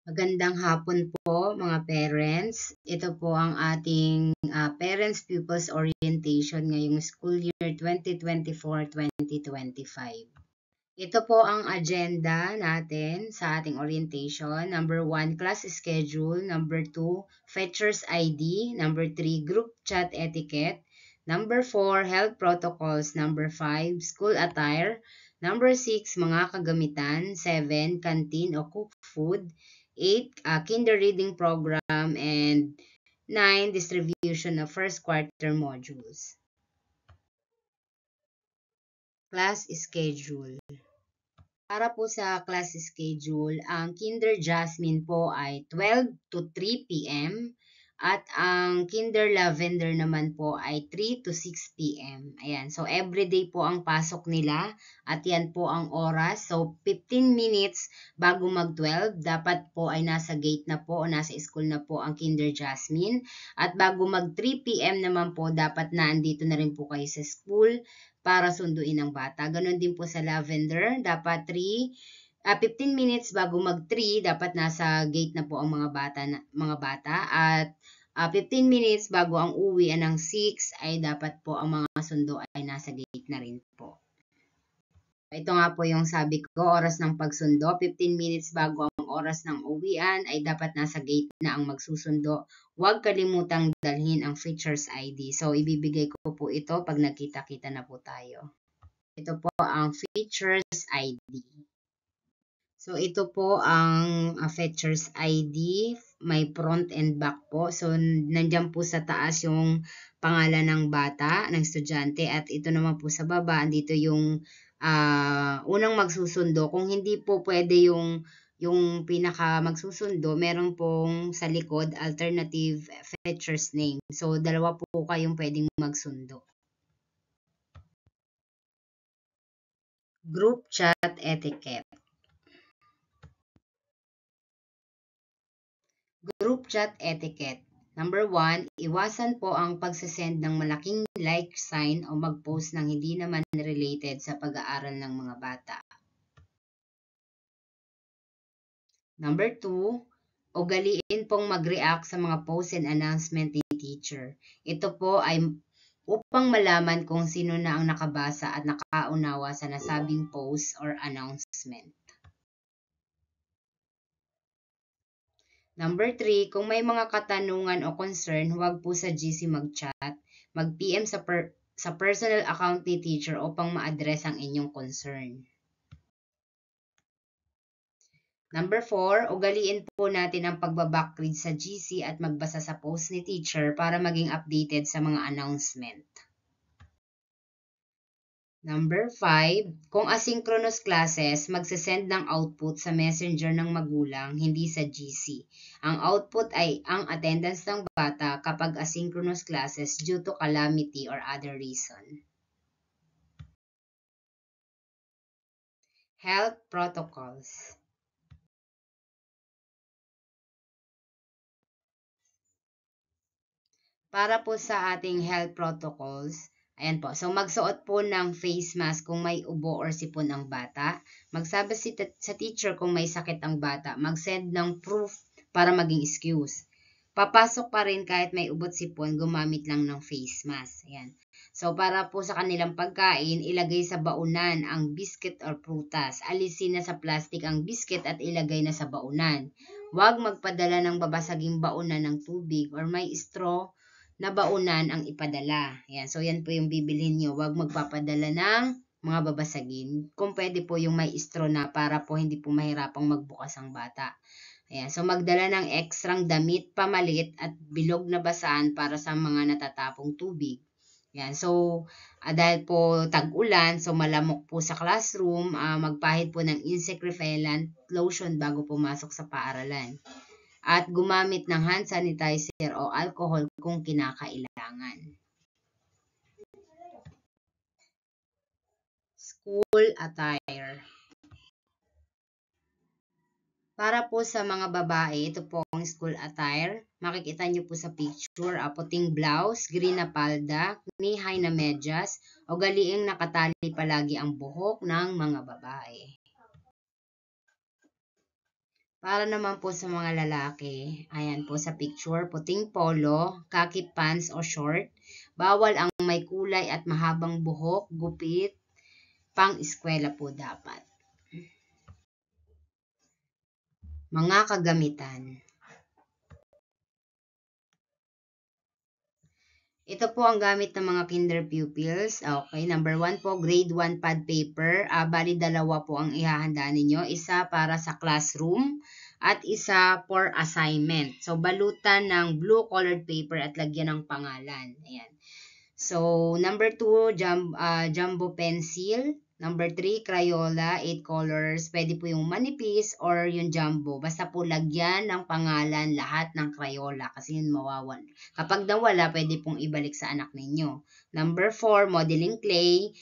Magandang hapon po mga parents. Ito po ang ating Parents-Pupils Orientation ngayong school year 2024-2025. Ito po ang agenda natin sa ating orientation. Number 1, class schedule. Number 2, fetchers ID. Number 3, group chat etiquette. Number 4, health protocols. Number 5, school attire. Number 6, mga kagamitan. 7, canteen o cooked food. 8, kinder reading program. And 9, distribution of first quarter modules. Class schedule. Para po sa class schedule, ang Kinder Jasmine po ay 12 to 3 p.m. at ang Kinder Lavender naman po ay 3 to 6 p.m. Ayan, so everyday po ang pasok nila at yan po ang oras. So 15 minutes bago mag-12, dapat po ay nasa gate na po o nasa school na po ang Kinder Jasmine. At bago mag 3 p.m. naman po, dapat na andito na rin po kayo sa school para sunduin ang bata. Ganon din po sa Lavender, dapat 15 minutes bago mag-3, dapat nasa gate na po ang mga bata at 15 minutes bago ang uwian ng 6 ay dapat po ang mga sundo ay nasa gate na rin po. Ito nga po yung sabi ko, oras ng pagsundo, 15 minutes bago ang oras ng uwian ay dapat nasa gate na ang magsusundo. Huwag kalimutang dalhin ang features ID. So, ibibigay ko po ito pag nagkita-kita na po tayo. Ito po ang features ID. So, ito po ang features ID. May front and back po. So, nandyan po sa taas yung pangalan ng bata, ng estudyante. At ito naman po sa baba, andito yung unang magsusundo. Kung hindi po pwede yung pinaka magsusundo, meron pong sa likod alternative features name. So, dalawa po kayong pwedeng magsundo. Group chat etiquette. Group chat etiquette. Number 1, iwasan po ang pagsasend ng malaking like sign o mag-post ng hindi naman related sa pag-aaral ng mga bata. Number 2, ugaliin pong mag-react sa mga post and announcement ni teacher. Ito po ay upang malaman kung sino na ang nakabasa at nakaunawa sa nasabing post or announcement. Number 3, kung may mga katanungan o concern, huwag po sa GC mag-chat. Mag-PM sa personal account ni teacher upang ma-address ang inyong concern. Number 4, ugaliin po natin ang pagbabackread sa GC at magbasa sa post ni teacher para maging updated sa mga announcement. Number 5, kung asynchronous classes, magsasend ng output sa messenger ng magulang, hindi sa GC. Ang output ay ang attendance ng bata kapag asynchronous classes due to calamity or other reason. Health protocols. Para po sa ating health protocols, ayan po. So, magsuot po ng face mask kung may ubo or sipon ang bata. Magsabi sa teacher kung may sakit ang bata. Mag-send ng proof para maging excuse. Papasok pa rin kahit may ubot sipon, gumamit lang ng face mask. Ayan. So, para po sa kanilang pagkain, ilagay sa baunan ang biscuit or prutas. Alisin na sa plastic ang biscuit at ilagay na sa baunan. Huwag magpadala ng babasaging baunan ng tubig or may straw na baunan ang ipadala. Ayan. So, yan po yung bibilhin nyo. Huwag magpapadala ng mga babasagin. Kung pwede po yung may straw na para po hindi po mahirapang magbukas ang bata. Ayan. So, magdala ng ekstrang damit, pamalit at bilog na basahan para sa mga natatapong tubig. Ayan. So, dahil po tag-ulan, so malamok po sa classroom, magpahid po ng insect repellent lotion bago pumasok sa paaralan. At gumamit ng hand sanitizer o alcohol kung kinakailangan. School attire. Para po sa mga babae, ito po ang school attire. Makikita nyo po sa picture, puting blouse, green na palda, knee-high na medyas, o galiing nakatali palagi ang buhok ng mga babae. Para naman po sa mga lalaki, ayan po sa picture, puting polo, khaki pants o short. Bawal ang may kulay at mahabang buhok, gupit, pang-eskwela po dapat. Mga kagamitan. Ito po ang gamit ng mga kinder pupils. Okay, number 1 po, grade 1 pad paper. Bali, dalawa po ang ihahanda ninyo. Isa para sa classroom at isa for assignment. So, balutan ng blue colored paper at lagyan ng pangalan. Ayan. So, number 2, jumbo pencil. Number 3, Crayola, 8 colors. Pwede po yung manipis or yung jumbo. Basta po lagyan ng pangalan lahat ng Crayola kasi yun mawawan. Kapag nawala, pwede pong ibalik sa anak ninyo. Number 4, modeling clay.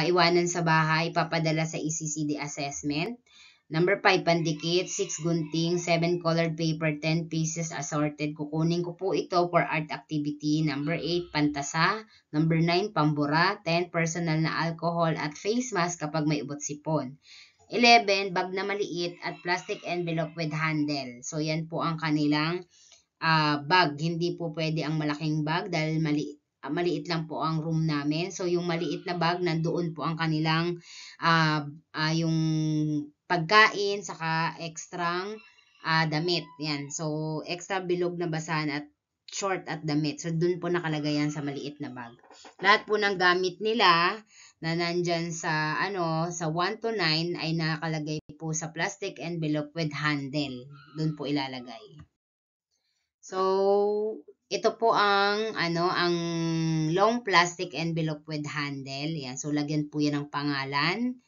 Iwanan sa bahay, papadala sa ECCD assessment. Number 5, pandikit, 6 gunting, 7 colored paper, 10 pieces assorted. Kukunin ko po ito for art activity. Number 8, pantasa. Number 9, pambura. 10, personal na alcohol at face mask kapag may ubot sipon. 11, bag na maliit at plastic envelope with handle. So, yan po ang kanilang bag. Hindi po pwede ang malaking bag dahil maliit lang po ang room namin. So, yung maliit na bag, nandoon po ang kanilang yung pagkain, saka ekstrang damit. Yan. So, extra bilog na basahan at short at damit. So, dun po nakalagay yan sa maliit na bag. Lahat po ng gamit nila na nandyan sa, sa 1 to 9 ay nakalagay po sa plastic envelope with handle. Dun po ilalagay. So, ito po ang ang long plastic envelope with handle. Yan. So, lagyan po yan ng pangalan.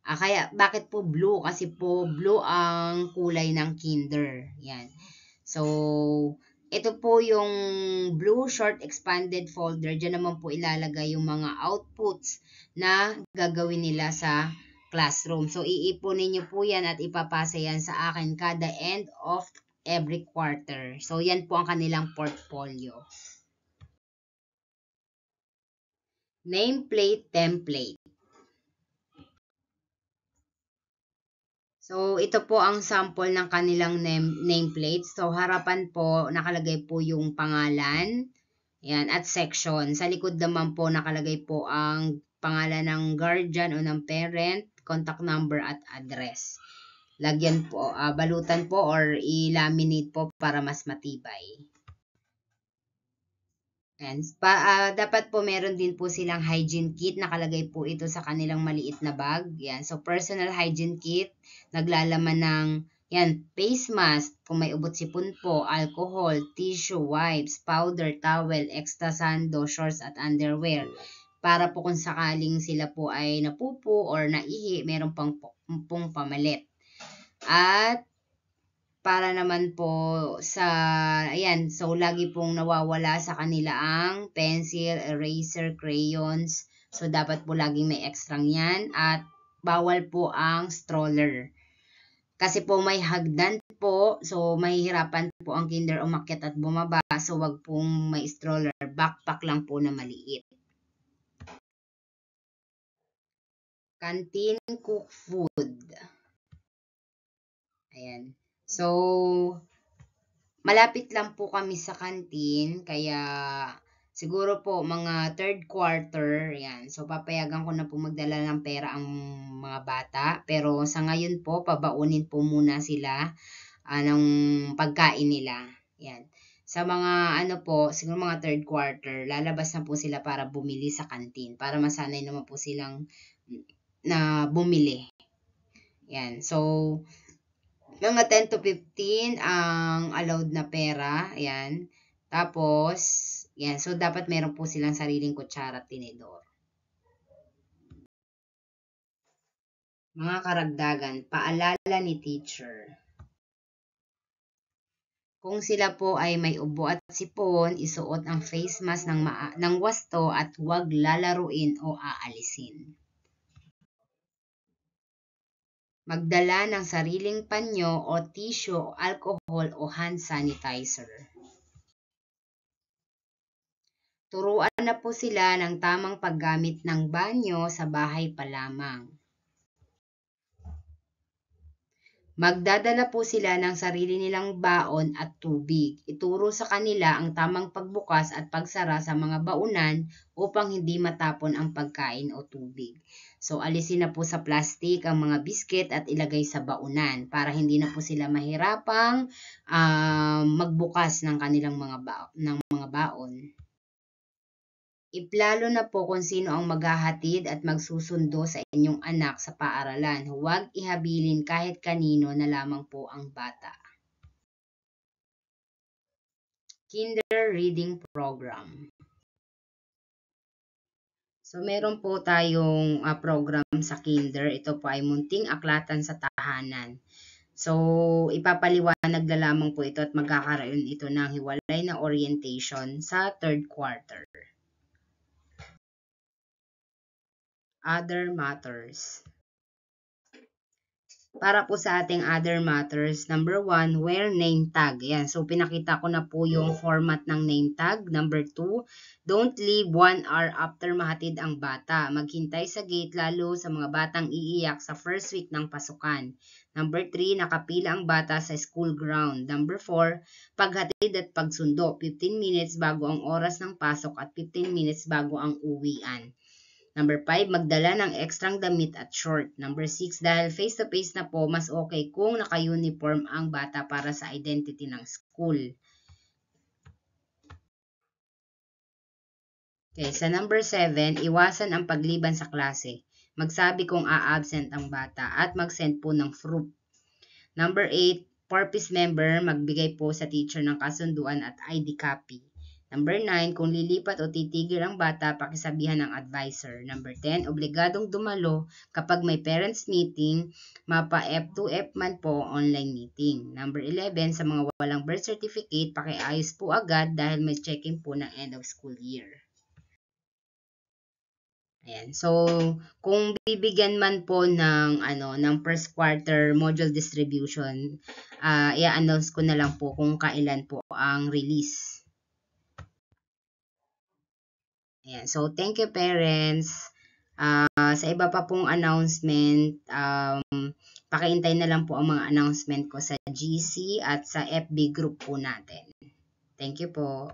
Kaya, bakit po blue? Kasi po blue ang kulay ng kinder. Yan. So, ito po yung blue short expanded folder. Diyan naman po ilalagay yung mga outputs na gagawin nila sa classroom. So, iipunin nyo po yan at ipapasa yan sa akin kada end of every quarter. So, yan po ang kanilang portfolio. Nameplate template. So, ito po ang sample ng kanilang nameplate. So, harapan po, nakalagay po yung pangalan. Yan, at section. Sa likod naman po, nakalagay po ang pangalan ng guardian o ng parent, contact number at address. Lagyan po, balutan po or i-laminate po para mas matibay. And, dapat po meron din po silang hygiene kit. Nakalagay po ito sa kanilang maliit na bag. Yan. So, personal hygiene kit. Naglalaman ng face mask. Kung may ubot sipon po, alcohol, tissue, wipes, powder, towel, extra sando, shorts at underwear. Para po kung sakaling sila po ay napupo or naihi, meron pong pamalit. At para naman po sa, so lagi pong nawawala sa kanila ang pencil, eraser, crayons. So, dapat po laging may extrang yan at bawal po ang stroller. Kasi po may hagdan po, so mahihirapan po ang kinder umakyat at bumaba. So, wag pong may stroller, backpack lang po na maliit. Canteen cook food. Ayan. So, malapit lang po kami sa canteen, kaya siguro po mga third quarter, yan. So, papayagan ko na po magdala ng pera ang mga bata. Pero sa ngayon po, pabaunin po muna sila ng pagkain nila. Yan. Sa mga siguro mga third quarter, lalabas na po sila para bumili sa canteen. Para masanay naman po silang na bumili. Yan. So, mga 10 to 15 ang allowed na pera. Ayan. Tapos, yan. So, dapat meron po silang sariling kutsara at tinidor. Mga karagdagan, paalala ni teacher. Kung sila po ay may ubo at sipon, isuot ang face mask ng wasto at huwag lalaruin o aalisin. Magdala ng sariling panyo o tissue, alcohol o hand sanitizer. Turuan na po sila ng tamang paggamit ng banyo sa bahay pa lamang. Magdadala po sila ng sarili nilang baon at tubig. Ituro sa kanila ang tamang pagbukas at pagsara sa mga baunan upang hindi matapon ang pagkain o tubig. So, alisin na po sa plastic ang mga biscuit at ilagay sa baunan para hindi na po sila mahirapang magbukas ng kanilang mga baon. Iplano na po kung sino ang maghahatid at magsusundo sa inyong anak sa paaralan. Huwag ihabilin kahit kanino na lamang po ang bata. Kinder Reading Program. So, meron po tayong program sa Kinder. Ito po ay munting aklatan sa tahanan. So, ipapaliwanag na lamang po ito at magkakaroon ito ng hiwalay na orientation sa third quarter. Other matters. Para po sa ating other matters, number 1, wear name tag. Yan. So, pinakita ko na po yung format ng name tag. Number 2, don't leave 1 hour after mahatid ang bata. Maghintay sa gate lalo sa mga batang iiyak sa first week ng pasukan. Number 3, nakapila ang bata sa school ground. Number 4, paghatid at pagsundo. 15 minutes bago ang oras ng pasok at 15 minutes bago ang uwian. Number 5, magdala ng ekstrang damit at short. Number 6, dahil face-to-face na po, mas okay kung naka-uniform ang bata para sa identity ng school. Okay, sa number 7, iwasan ang pagliban sa klase. Magsabi kung a-absent ang bata at mag-send po ng proof. Number 8, purpose member, magbigay po sa teacher ng kasunduan at ID copy. Number 9, kung lilipat o titigil ang bata, pakisabihan ng advisor. Number 10, obligadong dumalo kapag may parents meeting, mapa F2F man po online meeting. Number 11, sa mga walang birth certificate, pakiayos po agad dahil may checking po ng end of school year. Ayan. So, kung bibigyan man po ng first quarter module distribution, i-announce ko na lang po kung kailan po ang release. Ayan. So, thank you parents. Sa iba pa pong announcement, pakiintay na lang po ang mga announcement ko sa GC at sa FB group po natin. Thank you po.